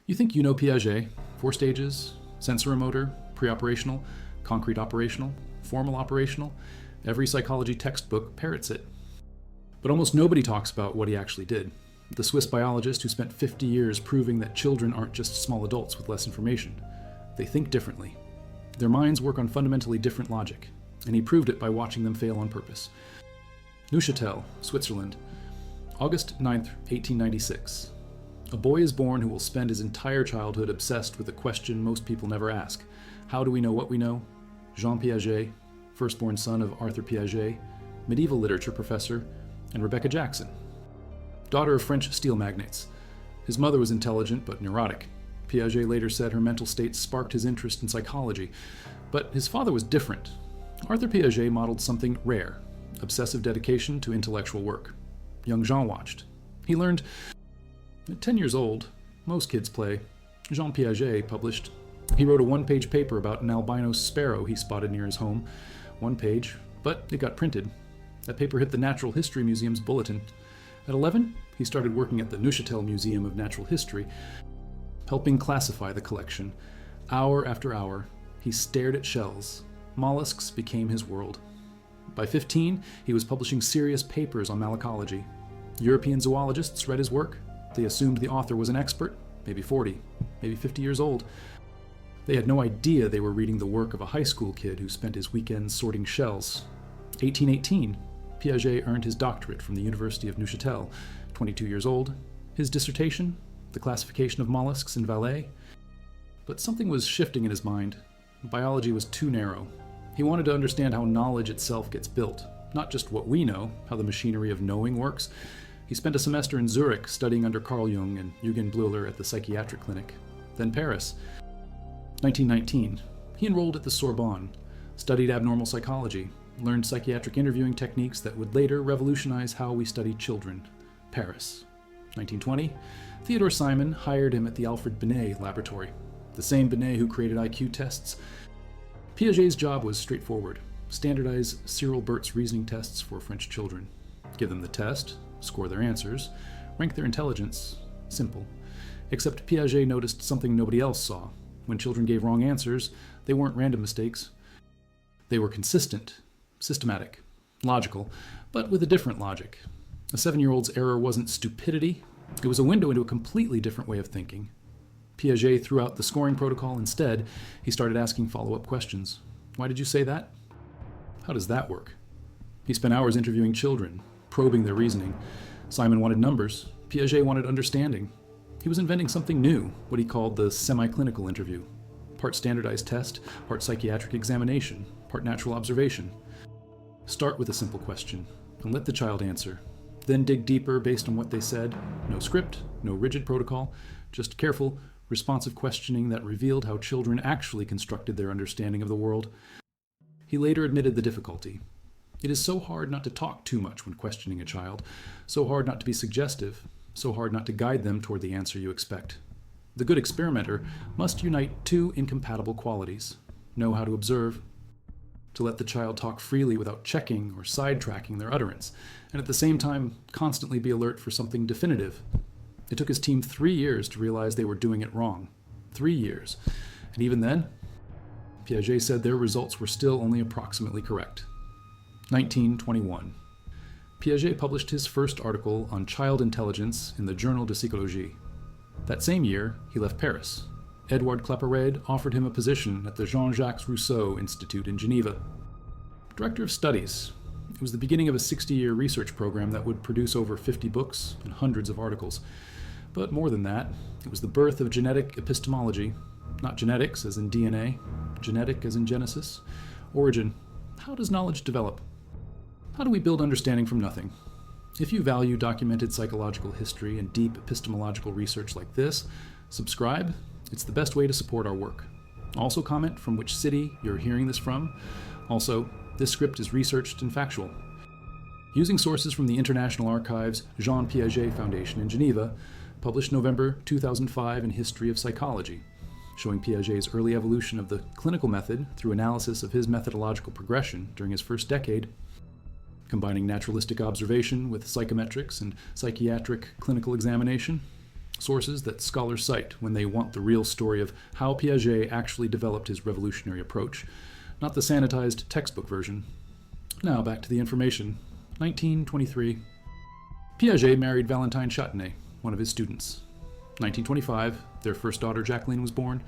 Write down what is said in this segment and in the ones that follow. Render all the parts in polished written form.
You think you know Piaget? 4 stages, sensoromotor, preoperational, concrete operational, formal operational. Every psychology textbook parrots it. But almost nobody talks about what he actually did. The Swiss biologist who spent 50 years proving that children aren't just small adults with less information. They think differently. Their minds work on fundamentally different logic, and he proved it by watching them fail on purpose. Neuchâtel, Switzerland, August 9th, 1896. A boy is born who will spend his entire childhood obsessed with a question most people never ask. How do we know what we know? Jean Piaget, firstborn son of Arthur Piaget, medieval literature professor, and Rebecca Jackson, daughter of French steel magnates. His mother was intelligent but neurotic. Piaget later said her mental state sparked his interest in psychology. But his father was different. Arthur Piaget modeled something rare: obsessive dedication to intellectual work. Young Jean watched. He learned. At 10 years old, most kids play. Jean Piaget published. He wrote a 1-page paper about an albino sparrow he spotted near his home. 1 page, but it got printed. That paper hit the Natural History Museum's bulletin. At 11, he started working at the Neuchâtel Museum of Natural History, helping classify the collection. Hour after hour, he stared at shells. Mollusks became his world. By 15, he was publishing serious papers on malacology. European zoologists read his work. They assumed the author was an expert, maybe 40, maybe 50 years old. They had no idea they were reading the work of a high school kid who spent his weekends sorting shells. 1818, Piaget earned his doctorate from the University of Neuchâtel. 22 years old. His dissertation, the classification of mollusks in Valais. But something was shifting in his mind. Biology was too narrow. He wanted to understand how knowledge itself gets built, not just what we know, how the machinery of knowing works. He spent a semester in Zurich studying under Carl Jung and Eugen Bleuler at the psychiatric clinic. Then Paris. 1919. He enrolled at the Sorbonne, studied abnormal psychology, learned psychiatric interviewing techniques that would later revolutionize how we study children. Paris. 1920. Theodore Simon hired him at the Alfred Binet laboratory, the same Binet who created IQ tests. Piaget's job was straightforward: standardize Cyril Bert's reasoning tests for French children. Give them the test, score their answers, rank their intelligence. Simple. Except Piaget noticed something nobody else saw. When children gave wrong answers, they weren't random mistakes. They were consistent, systematic, logical, but with a different logic. A 7-year-old's error wasn't stupidity. It was a window into a completely different way of thinking. Piaget threw out the scoring protocol. Instead, he started asking follow-up questions. Why did you say that? How does that work? He spent hours interviewing children, probing their reasoning. Simon wanted numbers. Piaget wanted understanding. He was inventing something new, what he called the semi-clinical interview. Part standardized test, part psychiatric examination, part natural observation. Start with a simple question, and let the child answer. Then dig deeper based on what they said. No script, no rigid protocol, just careful, responsive questioning that revealed how children actually constructed their understanding of the world. He later admitted the difficulty. It is so hard not to talk too much when questioning a child, so hard not to be suggestive, so hard not to guide them toward the answer you expect. The good experimenter must unite 2 incompatible qualities: know how to observe, to let the child talk freely without checking or sidetracking their utterance, and at the same time constantly be alert for something definitive. It took his team 3 years to realize they were doing it wrong. 3 years. And even then, Piaget said their results were still only approximately correct. 1921. Piaget published his first article on child intelligence in the Journal de Psychologie. That same year, he left Paris. Edouard Claparède offered him a position at the Jean-Jacques Rousseau Institute in Geneva. Director of Studies. It was the beginning of a 60-year research program that would produce over 50 books and hundreds of articles. But more than that, it was the birth of genetic epistemology. Not genetics as in DNA, genetic as in Genesis. Origin. How does knowledge develop? How do we build understanding from nothing? If you value documented psychological history and deep epistemological research like this, subscribe. It's the best way to support our work. Also comment from which city you're hearing this from. Also, this script is researched and factual. Using sources from the International Archives Jean Piaget Foundation in Geneva, published November 2005 in History of Psychology, showing Piaget's early evolution of the clinical method through analysis of his methodological progression during his first decade, combining naturalistic observation with psychometrics and psychiatric clinical examination. sources that scholars cite when they want the real story of how Piaget actually developed his revolutionary approach, not the sanitized textbook version. Now back to the information. 1923. Piaget married Valentine Châtenay, one of his students. 1925, their first daughter Jacqueline was born.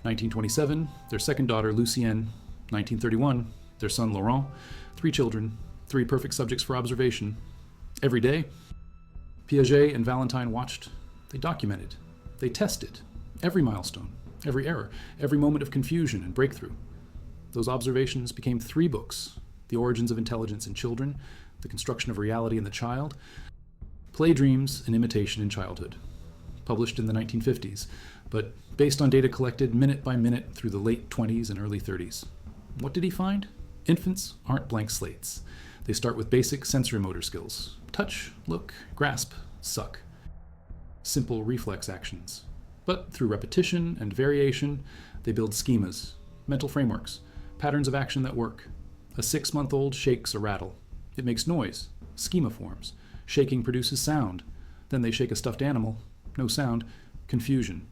1927, their second daughter Lucienne. 1931, their son Laurent. 3 children, 3 perfect subjects for observation. Every day, Piaget and Valentine watched. They documented. They tested. Every milestone, every error, every moment of confusion and breakthrough. Those observations became 3 books: The Origins of Intelligence in Children, The Construction of Reality in the Child, Play Dreams and Imitation in Childhood, published in the 1950s, but based on data collected minute by minute through the late 20s and early 30s. What did he find? Infants aren't blank slates. They start with basic sensorimotor skills: touch, look, grasp, suck. Simple reflex actions. But through repetition and variation, they build schemas, mental frameworks, patterns of action that work. A 6-month-old shakes a rattle. It makes noise. Schema forms. Shaking produces sound. Then they shake a stuffed animal. No sound. Confusion.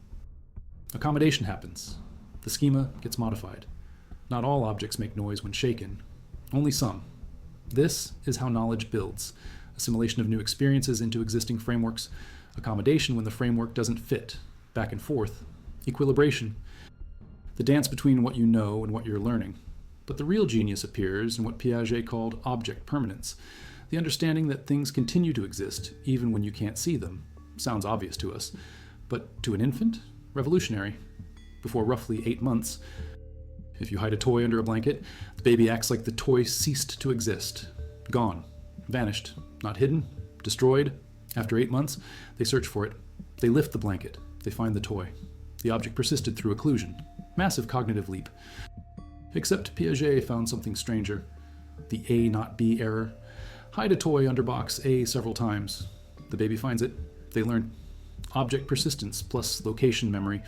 Accommodation happens. The schema gets modified. Not all objects make noise when shaken. Only some. This is how knowledge builds. Assimilation of new experiences into existing frameworks. Accommodation when the framework doesn't fit. Back and forth. Equilibration. The dance between what you know and what you're learning. But the real genius appears in what Piaget called object permanence, the understanding that things continue to exist even when you can't see them. Sounds obvious to us, but to an infant, revolutionary. Before roughly 8 months, if you hide a toy under a blanket, the baby acts like the toy ceased to exist. Gone. Vanished. Not hidden. Destroyed. After 8 months, they search for it. They lift the blanket. They find the toy. The object persisted through occlusion. Massive cognitive leap. Except Piaget found something stranger. The A not B error. Hide a toy under box A several times. The baby finds it. They learn object persistence plus location memory.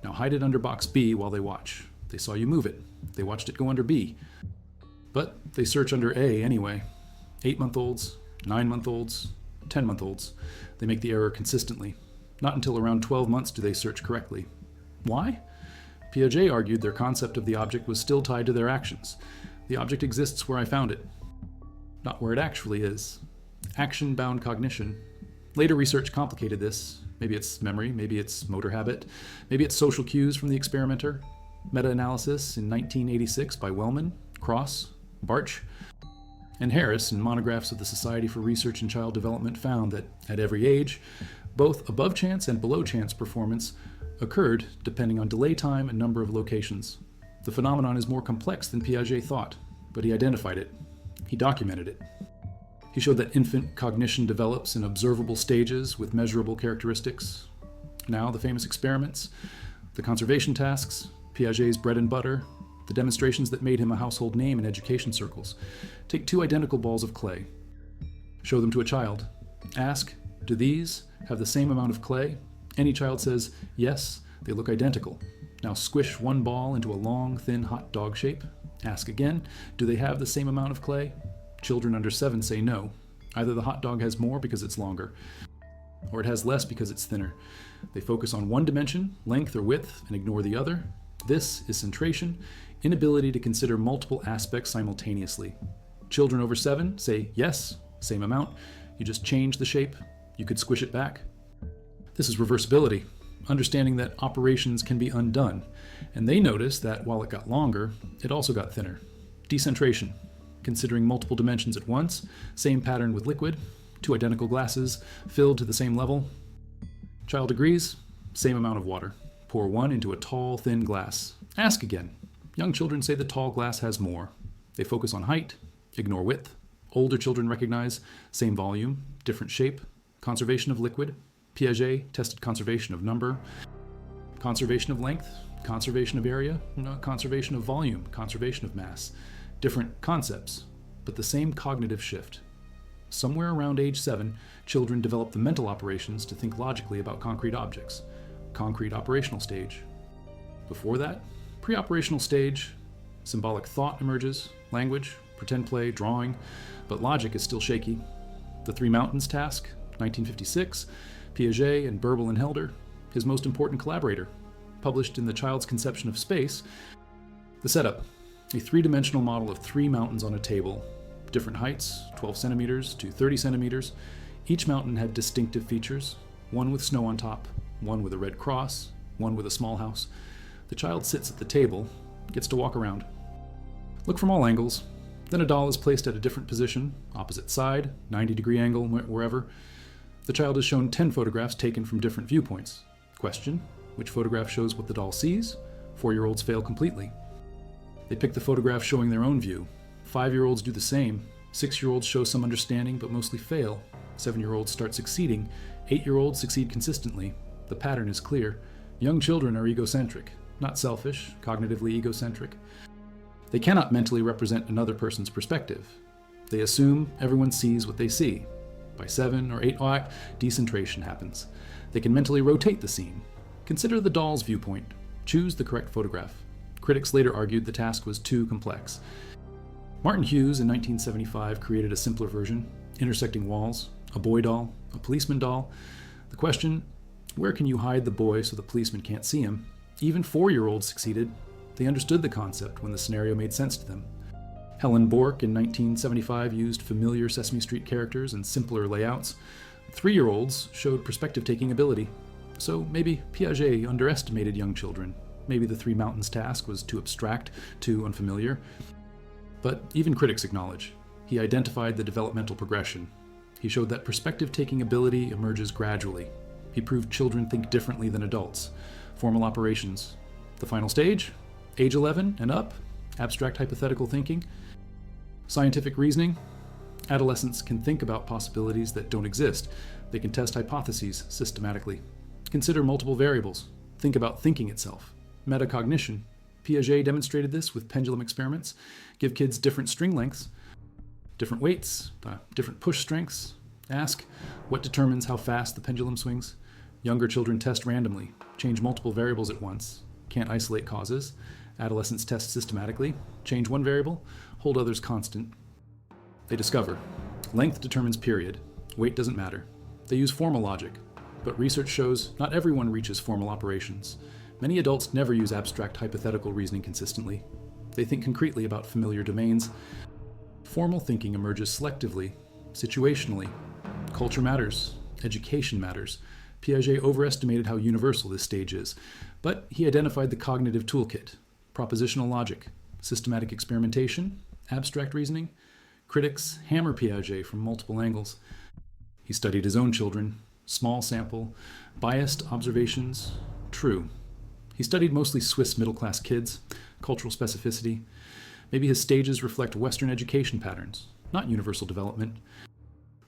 Now hide it under box B while they watch. They saw you move it. They watched it go under B. But they search under A anyway. 8-month-olds, 9-month-olds, 10-month-olds. They make the error consistently. Not until around 12 months do they search correctly. Why? Piaget argued their concept of the object was still tied to their actions. The object exists where I found it, not where it actually is. Action-bound cognition. Later research complicated this. Maybe it's memory, maybe it's motor habit, maybe it's social cues from the experimenter. Meta-analysis in 1986 by Wellman, Cross, Barch, and Harris in monographs of the Society for Research in Child Development found that at every age, both above chance and below chance performance occurred depending on delay time and number of locations. The phenomenon is more complex than Piaget thought, but he identified it. He documented it. He showed that infant cognition develops in observable stages with measurable characteristics. Now the famous experiments, the conservation tasks, Piaget's bread and butter, the demonstrations that made him a household name in education circles. Take 2 identical balls of clay. Show them to a child. Ask, do these have the same amount of clay? Any child says, yes, they look identical. Now squish one ball into a long, thin hot dog shape. Ask again, do they have the same amount of clay? Children under 7 say no. Either the hot dog has more because it's longer, or it has less because it's thinner. They focus on one dimension, length or width, and ignore the other. This is centration, inability to consider multiple aspects simultaneously. Children over 7 say yes, same amount. You just change the shape. You could squish it back. This is reversibility, understanding that operations can be undone. And they notice that while it got longer, it also got thinner. Decentration, considering multiple dimensions at once, same pattern with liquid, 2 identical glasses filled to the same level. Child agrees, same amount of water. Pour one into a tall, thin glass. Ask again. Young children say the tall glass has more. They focus on height, ignore width. Older children recognize same volume, different shape, conservation of liquid. Piaget tested conservation of number, conservation of length, conservation of area, conservation of volume, conservation of mass. Different concepts, but the same cognitive shift. Somewhere around age 7, children develop the mental operations to think logically about concrete objects. Concrete operational stage. Before that, pre-operational stage, symbolic thought emerges, language, pretend play, drawing, but logic is still shaky. The 3 mountains task, 1956, Piaget and Berbel and Helder, his most important collaborator, published in The Child's Conception of Space. The setup: a three-dimensional model of three mountains on a table, different heights, 12 centimeters to 30 centimeters. Each mountain had distinctive features, one with snow on top, one with a red cross, one with a small house. The child sits at the table, gets to walk around. Look from all angles. Then a doll is placed at a different position, opposite side, 90-degree angle, wherever. The child is shown 10 photographs taken from different viewpoints. Question: which photograph shows what the doll sees? 4-year-olds fail completely. They pick the photograph showing their own view. 5-year-olds do the same. 6-year-olds show some understanding but mostly fail. 7-year-olds start succeeding. 8-year-olds succeed consistently. The pattern is clear. Young children are egocentric, not selfish, cognitively egocentric. They cannot mentally represent another person's perspective. They assume everyone sees what they see. By 7 or 8, decentration happens. They can mentally rotate the scene. Consider the doll's viewpoint. Choose the correct photograph. Critics later argued the task was too complex. Martin Hughes in 1975 created a simpler version: intersecting walls, a boy doll, a policeman doll. The question: where can you hide the boy so the policeman can't see him? Even 4-year-olds succeeded. They understood the concept when the scenario made sense to them. Helen Bork in 1975 used familiar Sesame Street characters and simpler layouts. 3-year-olds showed perspective-taking ability. So maybe Piaget underestimated young children. Maybe the Three Mountains task was too abstract, too unfamiliar. But even critics acknowledge he identified the developmental progression. He showed that perspective-taking ability emerges gradually. He proved children think differently than adults. Formal operations. The final stage? Age 11 and up? Abstract hypothetical thinking. Scientific reasoning. Adolescents can think about possibilities that don't exist. They can test hypotheses systematically. Consider multiple variables. Think about thinking itself. Metacognition. Piaget demonstrated this with pendulum experiments. Give kids different string lengths, different weights, different push strengths. Ask, what determines how fast the pendulum swings? Younger children test randomly, change multiple variables at once, can't isolate causes. Adolescents test systematically, change one variable, hold others constant. They discover length determines period, weight doesn't matter. They use formal logic, but research shows not everyone reaches formal operations. Many adults never use abstract hypothetical reasoning consistently. They think concretely about familiar domains. Formal thinking emerges selectively, situationally. Culture matters, education matters. Piaget overestimated how universal this stage is, but he identified the cognitive toolkit: propositional logic, systematic experimentation, abstract reasoning. Critics hammer Piaget from multiple angles. He studied his own children, small sample, biased observations, true. He studied mostly Swiss middle-class kids, cultural specificity. Maybe his stages reflect Western education patterns, not universal development.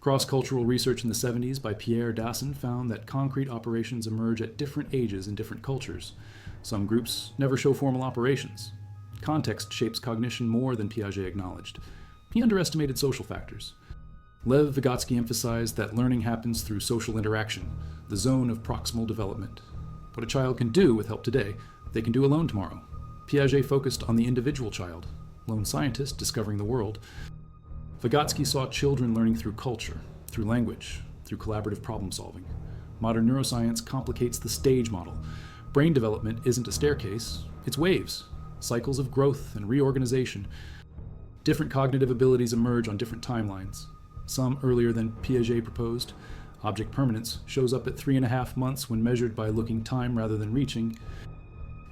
Cross-cultural research in the 70s by Pierre Dassin found that concrete operations emerge at different ages in different cultures. Some groups never show formal operations. Context shapes cognition more than Piaget acknowledged. He underestimated social factors. Lev Vygotsky emphasized that learning happens through social interaction, the zone of proximal development. What a child can do with help today, they can do alone tomorrow. Piaget focused on the individual child, lone scientist discovering the world. Vygotsky saw children learning through culture, through language, through collaborative problem solving. Modern neuroscience complicates the stage model. Brain development isn't a staircase, it's waves, cycles of growth and reorganization. Different cognitive abilities emerge on different timelines, some earlier than Piaget proposed. Object permanence shows up at 3.5 months when measured by looking time rather than reaching.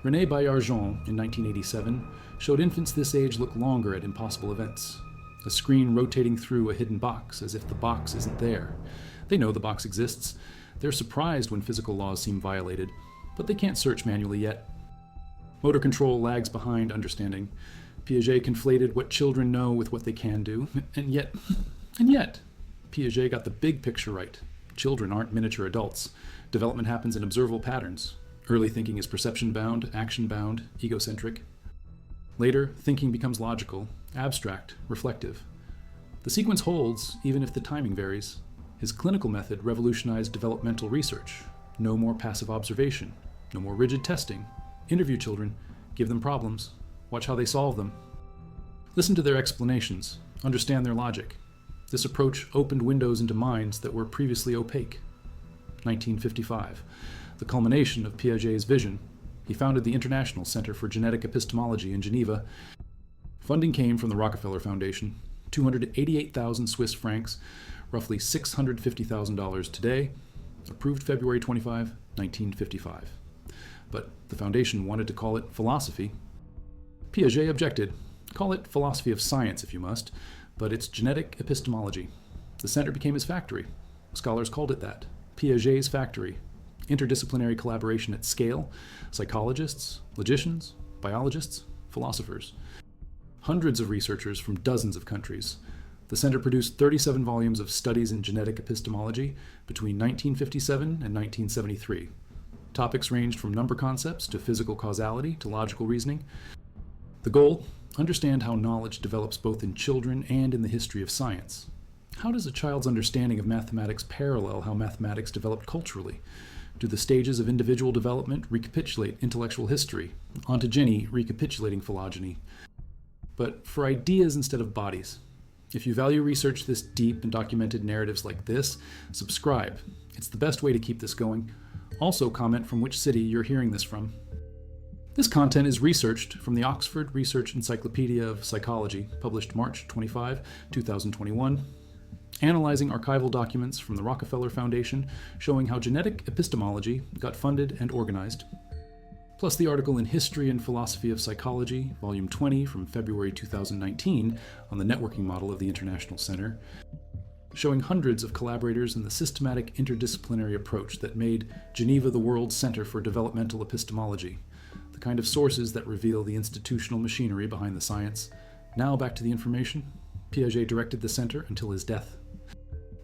René Baillargeon in 1987 showed infants this age look longer at impossible events. A screen rotating through a hidden box as if the box isn't there. They know the box exists. They're surprised when physical laws seem violated, but they can't search manually yet. Motor control lags behind understanding. Piaget conflated what children know with what they can do, and yet, Piaget got the big picture right. Children aren't miniature adults. Development happens in observable patterns. Early thinking is perception-bound, action-bound, egocentric. Later, thinking becomes logical, abstract, reflective. The sequence holds, even if the timing varies. His clinical method revolutionized developmental research. No more passive observation. No more rigid testing. Interview children. Give them problems. Watch how they solve them. Listen to their explanations. Understand their logic. This approach opened windows into minds that were previously opaque. 1955, the culmination of Piaget's vision. He founded the International Center for Genetic Epistemology in Geneva. Funding came from the Rockefeller Foundation, 288,000 Swiss francs, roughly $650,000 today, approved February 25, 1955. But the foundation wanted to call it philosophy. Piaget objected. Call it philosophy of science if you must, but it's genetic epistemology. The center became his factory. Scholars called it that. Piaget's factory. Interdisciplinary collaboration at scale, psychologists, logicians, biologists, philosophers. Hundreds of researchers from dozens of countries. The center produced 37 volumes of studies in genetic epistemology between 1957 and 1973. Topics ranged from number concepts to physical causality to logical reasoning. The goal? Understand how knowledge develops both in children and in the history of science. How does a child's understanding of mathematics parallel how mathematics developed culturally? Do the stages of individual development recapitulate intellectual history? Ontogeny recapitulating phylogeny? But for ideas instead of bodies. If you value research this deep and documented narratives like this, subscribe. It's the best way to keep this going. Also comment from which city you're hearing this from. This content is researched from the Oxford Research Encyclopedia of Psychology, published March 25, 2021, analyzing archival documents from the Rockefeller Foundation showing how genetic epistemology got funded and organized, plus the article in History and Philosophy of Psychology, Volume 20 from February 2019 on the networking model of the International Center, showing hundreds of collaborators in the systematic interdisciplinary approach that made Geneva the world's center for developmental epistemology, the kind of sources that reveal the institutional machinery behind the science. Now back to the information. Piaget directed the center until his death.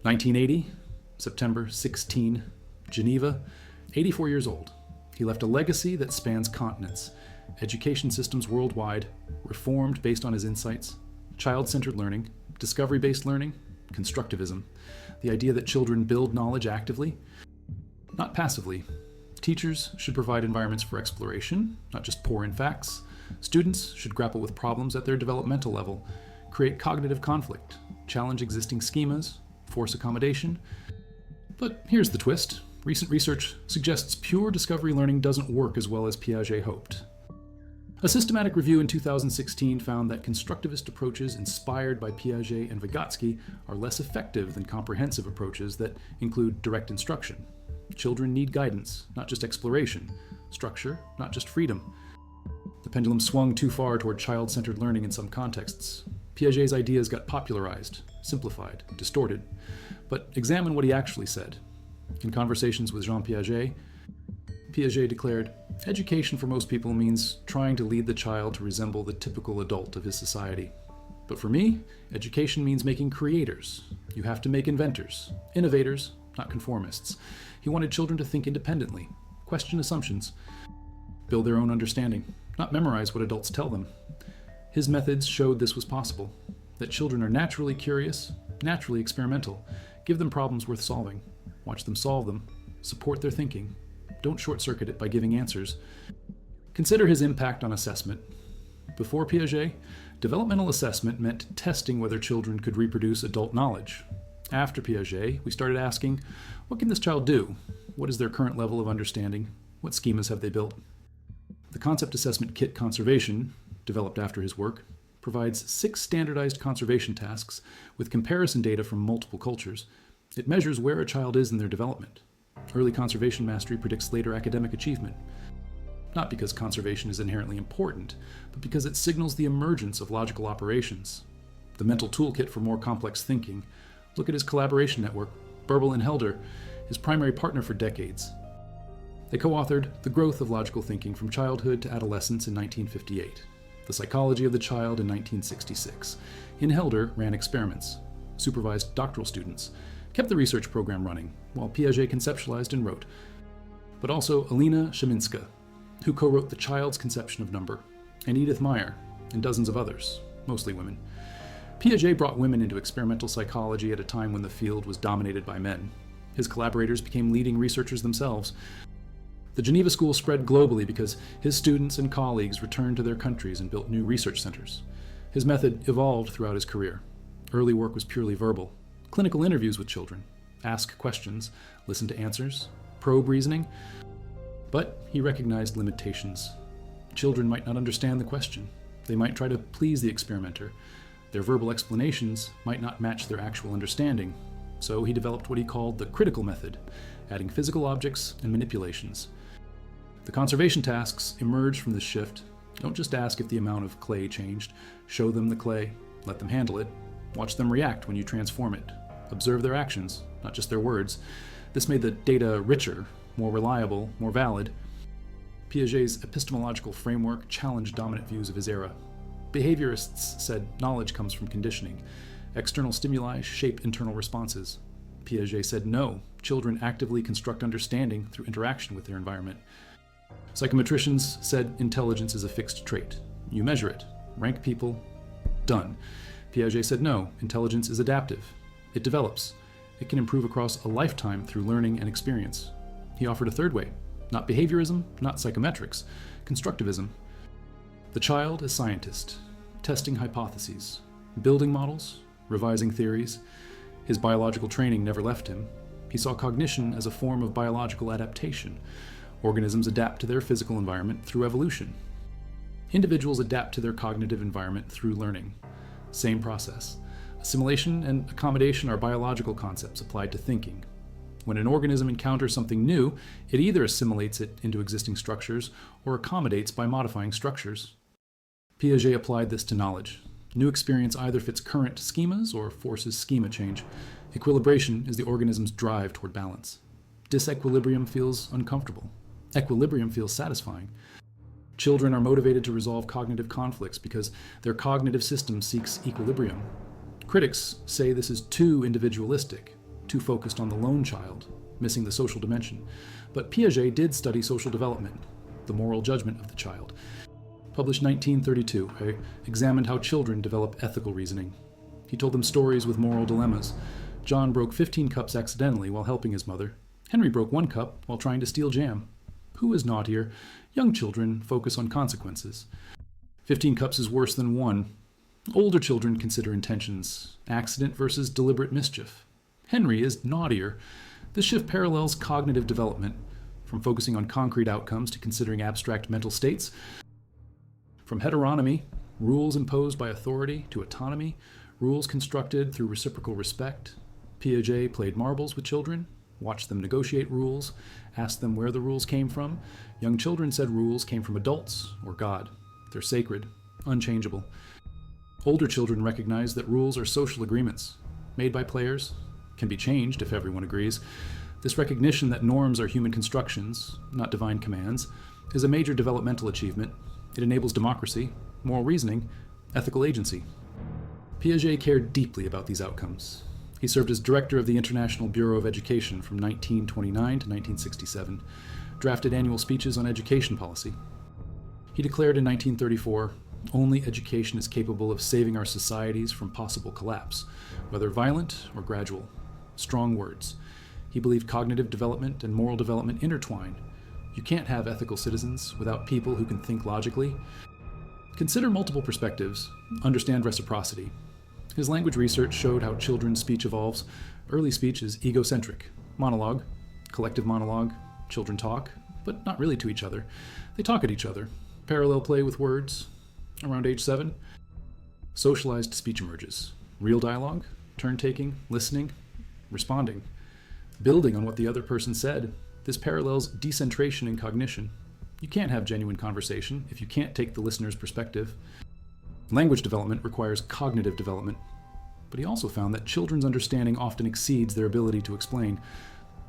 1980, September 16, Geneva, 84 years old. He left a legacy that spans continents, education systems worldwide, reformed based on his insights, child-centered learning, discovery-based learning, constructivism, the idea that children build knowledge actively, not passively. Teachers should provide environments for exploration, not just pour in facts. Students should grapple with problems at their developmental level, create cognitive conflict, challenge existing schemas, force accommodation. But here's the twist. Recent research suggests pure discovery learning doesn't work as well as Piaget hoped. A systematic review in 2016 found that constructivist approaches inspired by Piaget and Vygotsky are less effective than comprehensive approaches that include direct instruction. Children need guidance, not just exploration, structure, not just freedom. The pendulum swung too far toward child-centered learning in some contexts. Piaget's ideas got popularized, simplified, distorted. But examine what he actually said. In conversations with Jean Piaget, Piaget declared, "Education for most people means trying to lead the child to resemble the typical adult of his society. But for me, education means making creators. You have to make inventors, innovators, not conformists." He wanted children to think independently, question assumptions, build their own understanding, not memorize what adults tell them. His methods showed this was possible, that children are naturally curious, naturally experimental. Give them problems worth solving. Watch them solve them. Support their thinking. Don't short-circuit it by giving answers. Consider his impact on assessment. Before Piaget, developmental assessment meant testing whether children could reproduce adult knowledge. After Piaget, we started asking, what can this child do? What is their current level of understanding? What schemas have they built? The concept assessment kit Conservation, developed after his work, provides 6 standardized conservation tasks with comparison data from multiple cultures. It measures where a child is in their development. Early conservation mastery predicts later academic achievement. Not because conservation is inherently important, but because it signals the emergence of logical operations. The mental toolkit for more complex thinking. Look at his collaboration network, Burbel and Helder, his primary partner for decades. They co-authored The Growth of Logical Thinking from Childhood to Adolescence in 1958, The Psychology of the Child in 1966. In Helder ran experiments, supervised doctoral students, kept the research program running, while Piaget conceptualized and wrote. But also Alina Shaminska, who co-wrote The Child's Conception of Number, and Edith Meyer, and dozens of others, mostly women. Piaget brought women into experimental psychology at a time when the field was dominated by men. His collaborators became leading researchers themselves. The Geneva School spread globally because his students and colleagues returned to their countries and built new research centers. His method evolved throughout his career. Early work was purely verbal, clinical interviews with children, ask questions, listen to answers, probe reasoning. But he recognized limitations. Children might not understand the question. They might try to please the experimenter. Their verbal explanations might not match their actual understanding. So he developed what he called the critical method, adding physical objects and manipulations. The conservation tasks emerged from this shift. Don't just ask if the amount of clay changed. Show them the clay, let them handle it, watch them react when you transform it. Observe their actions, not just their words. This made the data richer, more reliable, more valid. Piaget's epistemological framework challenged dominant views of his era. Behaviorists said knowledge comes from conditioning. External stimuli shape internal responses. Piaget said no, children actively construct understanding through interaction with their environment. Psychometricians said intelligence is a fixed trait. You measure it, rank people, done. Piaget said no, intelligence is adaptive. It develops. It can improve across a lifetime through learning and experience. He offered a third way, not behaviorism, not psychometrics, constructivism. The child as scientist, testing hypotheses, building models, revising theories. His biological training never left him. He saw cognition as a form of biological adaptation. Organisms adapt to their physical environment through evolution. Individuals adapt to their cognitive environment through learning. Same process. Assimilation and accommodation are biological concepts applied to thinking. When an organism encounters something new, it either assimilates it into existing structures or accommodates by modifying structures. Piaget applied this to knowledge. New experience either fits current schemas or forces schema change. Equilibration is the organism's drive toward balance. Disequilibrium feels uncomfortable. Equilibrium feels satisfying. Children are motivated to resolve cognitive conflicts because their cognitive system seeks equilibrium. Critics say this is too individualistic, too focused on the lone child, missing the social dimension. But Piaget did study social development, the moral judgment of the child. Published 1932, he examined how children develop ethical reasoning. He told them stories with moral dilemmas. John broke 15 cups accidentally while helping his mother. Henry broke 1 cup while trying to steal jam. Who is naughtier? Young children focus on consequences. 15 cups is worse than 1. Older children consider intentions, accident versus deliberate mischief. Henry is naughtier. This shift parallels cognitive development, from focusing on concrete outcomes to considering abstract mental states. From heteronomy, rules imposed by authority, to autonomy, rules constructed through reciprocal respect. Piaget played marbles with children, watched them negotiate rules, asked them where the rules came from. Young children said rules came from adults or God. They're sacred, unchangeable. Older children recognize that rules are social agreements, made by players, can be changed if everyone agrees. This recognition that norms are human constructions, not divine commands, is a major developmental achievement. It enables democracy, moral reasoning, ethical agency. Piaget cared deeply about these outcomes. He served as director of the International Bureau of Education from 1929 to 1967, drafted annual speeches on education policy. He declared in 1934, "Only education is capable of saving our societies from possible collapse, whether violent or gradual." Strong words. He believed cognitive development and moral development intertwine. You can't have ethical citizens without people who can think logically. Consider multiple perspectives. Understand reciprocity. His language research showed how children's speech evolves. Early speech is egocentric. Monologue, collective monologue. Children talk, but not really to each other. They talk at each other. Parallel play with words. Around age 7, socialized speech emerges. Real dialogue, turn-taking, listening, responding, building on what the other person said. This parallels decentration in cognition. You can't have genuine conversation if you can't take the listener's perspective. Language development requires cognitive development. But he also found that children's understanding often exceeds their ability to explain.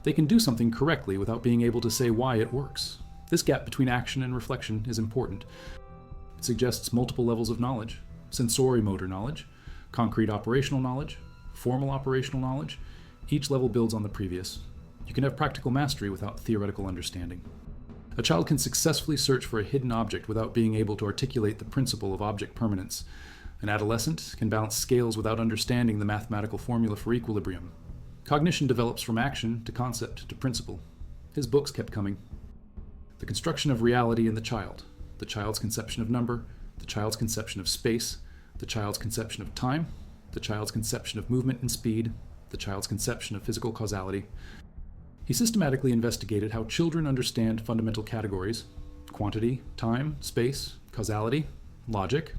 They can do something correctly without being able to say why it works. This gap between action and reflection is important. It suggests multiple levels of knowledge: sensory-motor knowledge, concrete operational knowledge, formal operational knowledge. Each level builds on the previous. You can have practical mastery without theoretical understanding. A child can successfully search for a hidden object without being able to articulate the principle of object permanence. An adolescent can balance scales without understanding the mathematical formula for equilibrium. Cognition develops from action to concept to principle. His books kept coming. The construction of reality in the child's conception of number, the child's conception of space, the child's conception of time, the child's conception of movement and speed, the child's conception of physical causality. He systematically investigated how children understand fundamental categories: quantity, time, space, causality, logic.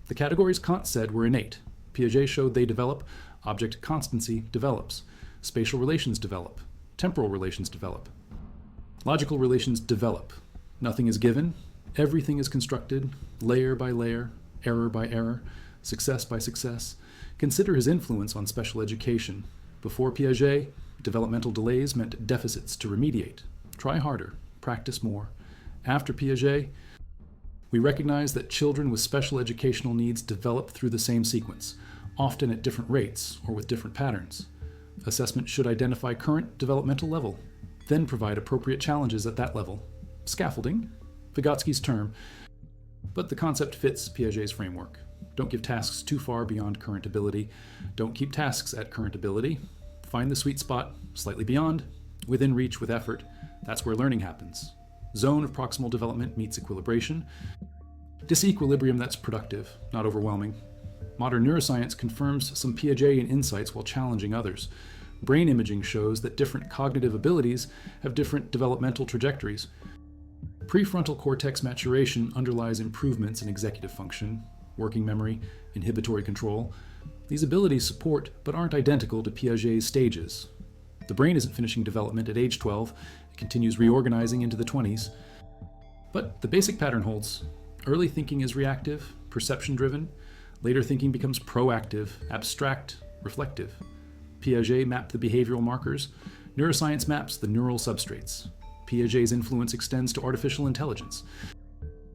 The categories Kant said were innate. Piaget showed they develop. Object constancy develops. Spatial relations develop. Temporal relations develop. Logical relations develop. Nothing is given. Everything is constructed, layer by layer, error by error, success by success. Consider his influence on special education. Before Piaget, developmental delays meant deficits to remediate. Try harder, practice more. After Piaget, we recognize that children with special educational needs develop through the same sequence, often at different rates or with different patterns. Assessment should identify current developmental level, then provide appropriate challenges at that level. Scaffolding, Vygotsky's term, but the concept fits Piaget's framework. Don't give tasks too far beyond current ability. Don't keep tasks at current ability. Find the sweet spot, slightly beyond, within reach with effort. That's where learning happens. Zone of proximal development meets equilibration. Disequilibrium that's productive, not overwhelming. Modern neuroscience confirms some Piagetian insights while challenging others. Brain imaging shows that different cognitive abilities have different developmental trajectories. Prefrontal cortex maturation underlies improvements in executive function, working memory, inhibitory control. These abilities support but aren't identical to Piaget's stages. The brain isn't finishing development at age 12, it continues reorganizing into the 20s. But the basic pattern holds. Early thinking is reactive, perception-driven. Later thinking becomes proactive, abstract, reflective. Piaget mapped the behavioral markers. Neuroscience maps the neural substrates. Piaget's influence extends to artificial intelligence.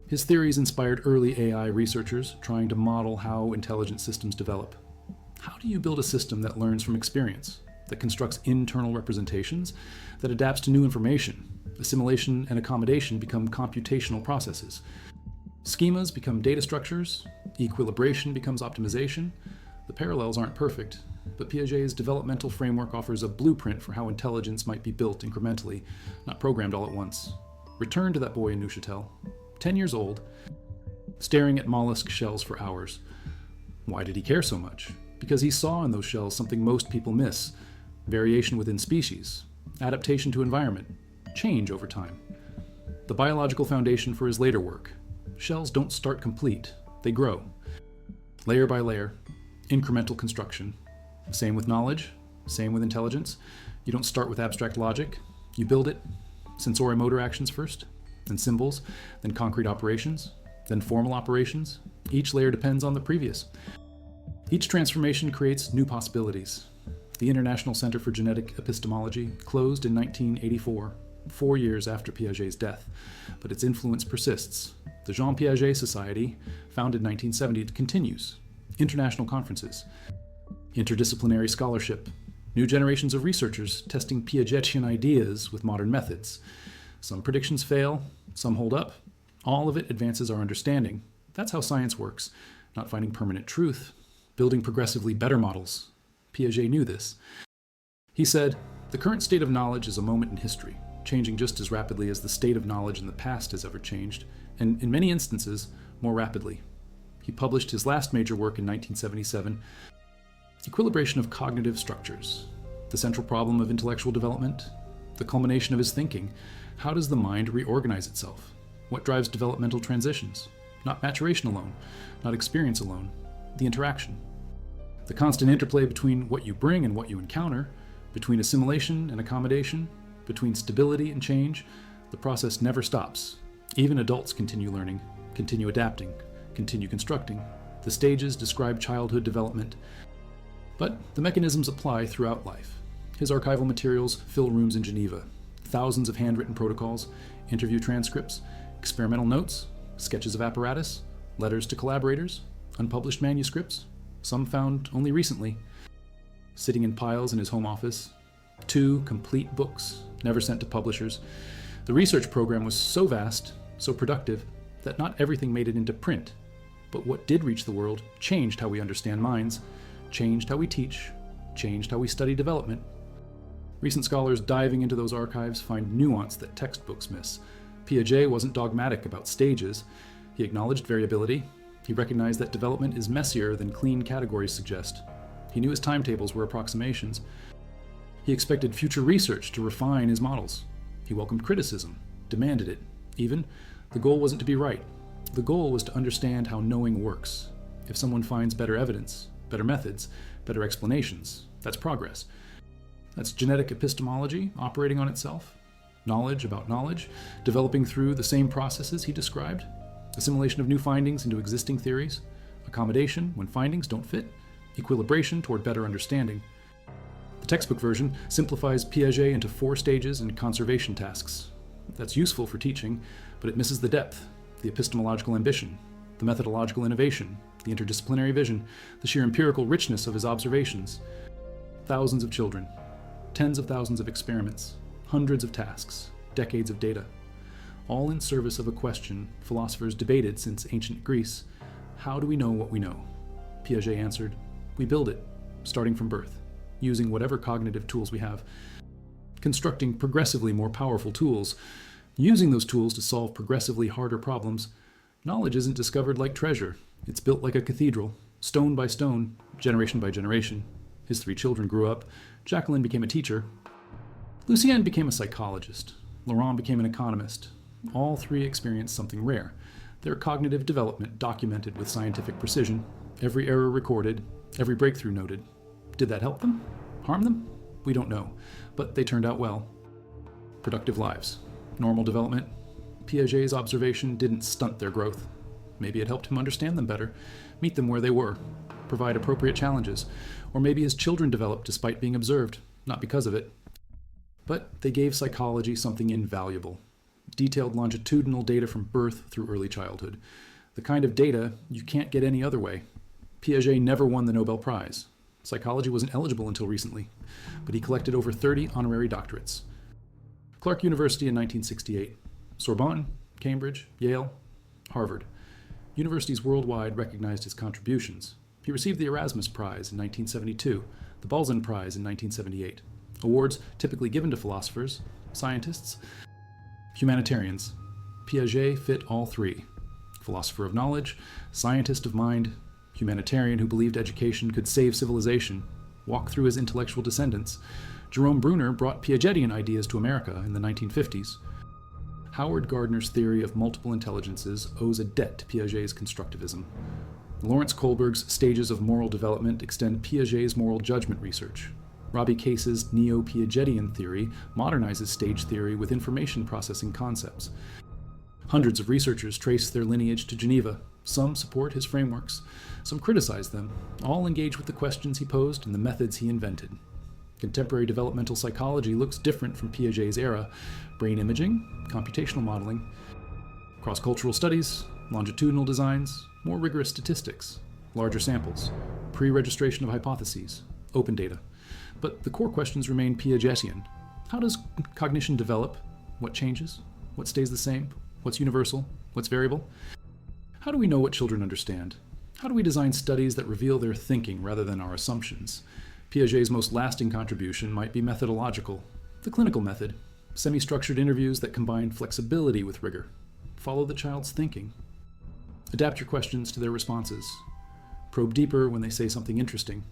His theories inspired early AI researchers trying to model how intelligent systems develop. How do you build a system that learns from experience, that constructs internal representations, that adapts to new information? Assimilation and accommodation become computational processes. Schemas become data structures. Equilibration becomes optimization. The parallels aren't perfect, but Piaget's developmental framework offers a blueprint for how intelligence might be built incrementally, not programmed all at once. Return to that boy in Neuchâtel, 10 years old, staring at mollusk shells for hours. Why did he care so much? Because he saw in those shells something most people miss: variation within species, adaptation to environment, change over time. The biological foundation for his later work. Shells don't start complete, they grow. Layer by layer, incremental construction. Same with knowledge, same with intelligence. You don't start with abstract logic, you build it. Sensorimotor actions first, then symbols, then concrete operations, then formal operations. Each layer depends on the previous. Each transformation creates new possibilities. The International Center for Genetic Epistemology closed in 1984, 4 years after Piaget's death, but its influence persists. The Jean Piaget Society, founded in 1970, continues. International conferences, interdisciplinary scholarship, new generations of researchers testing Piagetian ideas with modern methods. Some predictions fail, some hold up. All of it advances our understanding. That's how science works, not finding permanent truth, building progressively better models. Piaget knew this. He said, "The current state of knowledge is a moment in history, changing just as rapidly as the state of knowledge in the past has ever changed, and in many instances, more rapidly." He published his last major work in 1977, Equilibration of Cognitive Structures, the central problem of intellectual development, the culmination of his thinking. How does the mind reorganize itself? What drives developmental transitions? Not maturation alone, not experience alone, the interaction. The constant interplay between what you bring and what you encounter, between assimilation and accommodation, between stability and change. The process never stops. Even adults continue learning, continue adapting, continue constructing. The stages describe childhood development, but the mechanisms apply throughout life. His archival materials fill rooms in Geneva. Thousands of handwritten protocols, interview transcripts, experimental notes, sketches of apparatus, letters to collaborators, unpublished manuscripts, some found only recently, sitting in piles in his home office. 2 complete books, never sent to publishers. The research program was so vast, so productive, that not everything made it into print. But what did reach the world changed how we understand minds, changed how we teach, changed how we study development. Recent scholars diving into those archives find nuance that textbooks miss. Piaget wasn't dogmatic about stages. He acknowledged variability. He recognized that development is messier than clean categories suggest. He knew his timetables were approximations. He expected future research to refine his models. He welcomed criticism, demanded it. Even, the goal wasn't to be right. The goal was to understand how knowing works. If someone finds better evidence, better methods, better explanations, that's progress. That's genetic epistemology operating on itself. Knowledge about knowledge, developing through the same processes he described. Assimilation of new findings into existing theories. Accommodation when findings don't fit. Equilibration toward better understanding. The textbook version simplifies Piaget into 4 stages and conservation tasks. That's useful for teaching, but it misses the depth, the epistemological ambition, the methodological innovation, the interdisciplinary vision, the sheer empirical richness of his observations. Thousands of children, tens of thousands of experiments, hundreds of tasks, decades of data, all in service of a question philosophers debated since ancient Greece: how do we know what we know? Piaget answered, we build it, starting from birth, using whatever cognitive tools we have, constructing progressively more powerful tools, using those tools to solve progressively harder problems. Knowledge isn't discovered like treasure. It's built like a cathedral, stone by stone, generation by generation. His 3 children grew up. Jacqueline became a teacher. Lucienne became a psychologist. Laurent became an economist. All 3 experienced something rare: their cognitive development documented with scientific precision, every error recorded, every breakthrough noted. Did that help them? Harm them? We don't know, but they turned out well. Productive lives. Normal development. Piaget's observation didn't stunt their growth. Maybe it helped him understand them better, meet them where they were, provide appropriate challenges, or maybe his children developed despite being observed, not because of it. But they gave psychology something invaluable: detailed longitudinal data from birth through early childhood, the kind of data you can't get any other way. Piaget never won the Nobel Prize. Psychology wasn't eligible until recently, but he collected over 30 honorary doctorates. Clark University in 1968, Sorbonne, Cambridge, Yale, Harvard. Universities worldwide recognized his contributions. He received the Erasmus Prize in 1972, the Balzan Prize in 1978, awards typically given to philosophers, scientists, humanitarians. Piaget fit all 3: philosopher of knowledge, scientist of mind, humanitarian who believed education could save civilization, walk through his intellectual descendants. Jerome Bruner brought Piagetian ideas to America in the 1950s. Howard Gardner's theory of multiple intelligences owes a debt to Piaget's constructivism. Lawrence Kohlberg's stages of moral development extend Piaget's moral judgment research. Robbie Case's neo-Piagetian theory modernizes stage theory with information processing concepts. Hundreds of researchers trace their lineage to Geneva. Some support his frameworks, some criticize them, all engage with the questions he posed and the methods he invented. Contemporary developmental psychology looks different from Piaget's era: brain imaging, computational modeling, cross-cultural studies, longitudinal designs, more rigorous statistics, larger samples, pre-registration of hypotheses, open data. But the core questions remain Piagetian. How does cognition develop? What changes? What stays the same? What's universal? What's variable? How do we know what children understand? How do we design studies that reveal their thinking rather than our assumptions? Piaget's most lasting contribution might be methodological: the clinical method, semi-structured interviews that combine flexibility with rigor. Follow the child's thinking. Adapt your questions to their responses. Probe deeper when they say something interesting.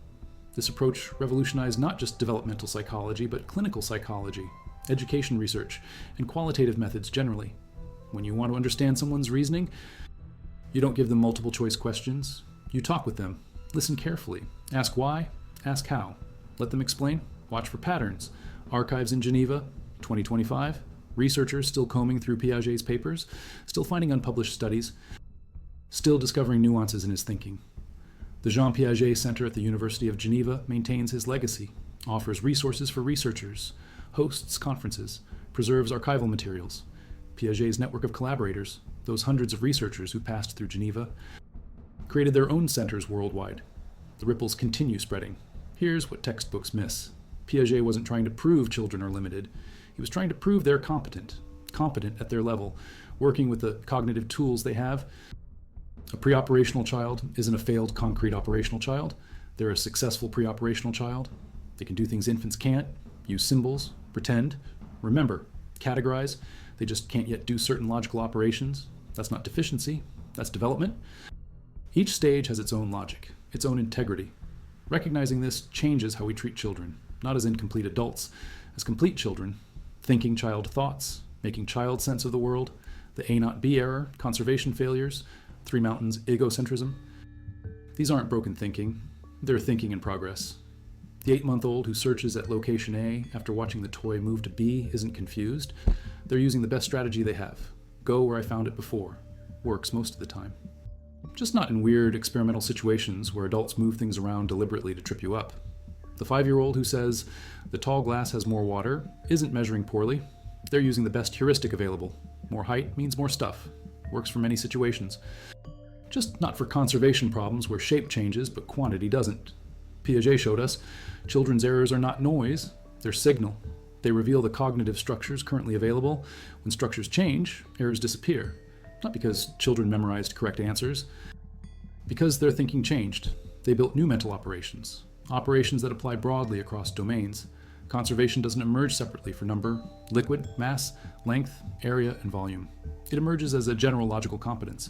This approach revolutionized not just developmental psychology, but clinical psychology, education research, and qualitative methods generally. When you want to understand someone's reasoning, you don't give them multiple choice questions. You talk with them, listen carefully, ask why, ask how. Let them explain, watch for patterns. Archives in Geneva, 2025. Researchers still combing through Piaget's papers, still finding unpublished studies, still discovering nuances in his thinking. The Jean Piaget Center at the University of Geneva maintains his legacy, offers resources for researchers, hosts conferences, preserves archival materials. Piaget's network of collaborators, those hundreds of researchers who passed through Geneva, created their own centers worldwide. The ripples continue spreading. Here's what textbooks miss. Piaget wasn't trying to prove children are limited. He was trying to prove they're competent at their level, working with the cognitive tools they have. A pre-operational child isn't a failed concrete operational child. They're a successful pre-operational child. They can do things infants can't: use symbols, pretend, remember, categorize. They just can't yet do certain logical operations. That's not deficiency, that's development. Each stage has its own logic, its own integrity. Recognizing this changes how we treat children, not as incomplete adults, as complete children, thinking child thoughts, making child sense of the world, the A not B error, conservation failures, Three Mountains egocentrism. These aren't broken thinking, they're thinking in progress. The 8-month-old who searches at location A after watching the toy move to B isn't confused. They're using the best strategy they have. Go where I found it before. Works most of the time. Just not in weird experimental situations where adults move things around deliberately to trip you up. The 5-year-old who says the tall glass has more water isn't measuring poorly. They're using the best heuristic available. More height means more stuff. Works for many situations. Just not for conservation problems where shape changes but quantity doesn't. Piaget showed us children's errors are not noise, they're signal. They reveal the cognitive structures currently available. When structures change, errors disappear. Not because children memorized correct answers, because their thinking changed. They built new mental operations that apply broadly across domains. Conservation doesn't emerge separately for number, liquid, mass, length, area, and volume. It emerges as a general logical competence.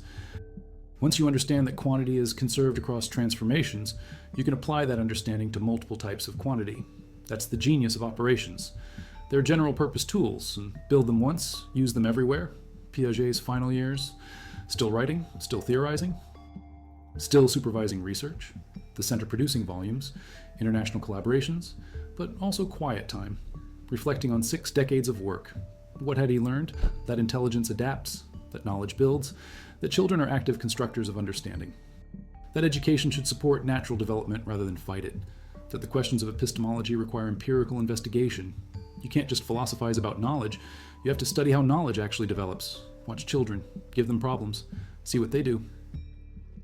Once you understand that quantity is conserved across transformations, you can apply that understanding to multiple types of quantity. That's the genius of operations. They're general purpose tools, and build them once, use them everywhere. Piaget's final years, still writing, still theorizing, still supervising research, the center producing volumes, international collaborations, but also quiet time, reflecting on 6 decades of work. What had he learned? That intelligence adapts, that knowledge builds, that children are active constructors of understanding, that education should support natural development rather than fight it, that the questions of epistemology require empirical investigation. You can't just philosophize about knowledge, you have to study how knowledge actually develops. Watch children, give them problems, see what they do.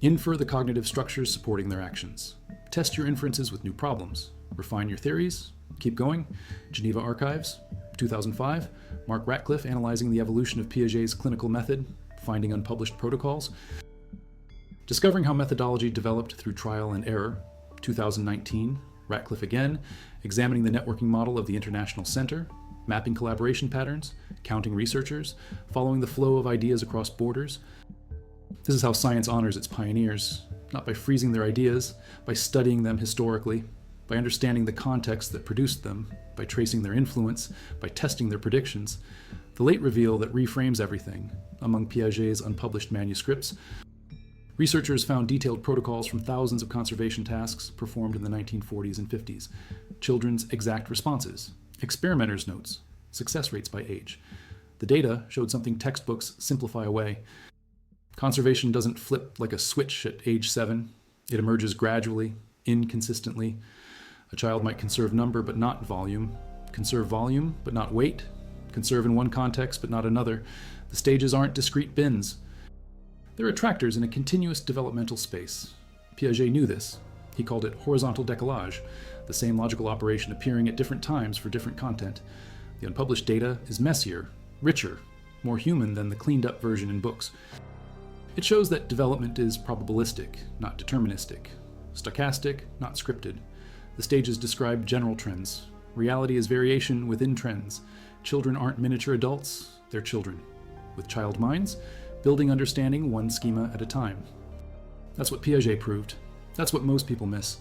Infer the cognitive structures supporting their actions. Test your inferences with new problems. Refine your theories. Keep going. Geneva Archives, 2005. Mark Ratcliffe analyzing the evolution of Piaget's clinical method, finding unpublished protocols. Discovering how methodology developed through trial and error, 2019. Ratcliffe again, examining the networking model of the International Center, mapping collaboration patterns, counting researchers, following the flow of ideas across borders. This is how science honors its pioneers, not by freezing their ideas, by studying them historically, by understanding the context that produced them, by tracing their influence, by testing their predictions. The late reveal that reframes everything. Among Piaget's unpublished manuscripts, researchers found detailed protocols from thousands of conservation tasks performed in the 1940s and 50s, children's exact responses, experimenters' notes, success rates by age. The data showed something textbooks simplify away. Conservation doesn't flip like a switch at age 7. It emerges gradually, inconsistently. A child might conserve number but not volume, conserve volume but not weight, conserve in one context but not another. The stages aren't discrete bins. They're attractors in a continuous developmental space. Piaget knew this. He called it horizontal décollage, the same logical operation appearing at different times for different content. The unpublished data is messier, richer, more human than the cleaned-up version in books. It shows that development is probabilistic, not deterministic, stochastic, not scripted. The stages describe general trends. Reality is variation within trends. Children aren't miniature adults, they're children. With child minds, building understanding one schema at a time. That's what Piaget proved. That's what most people miss.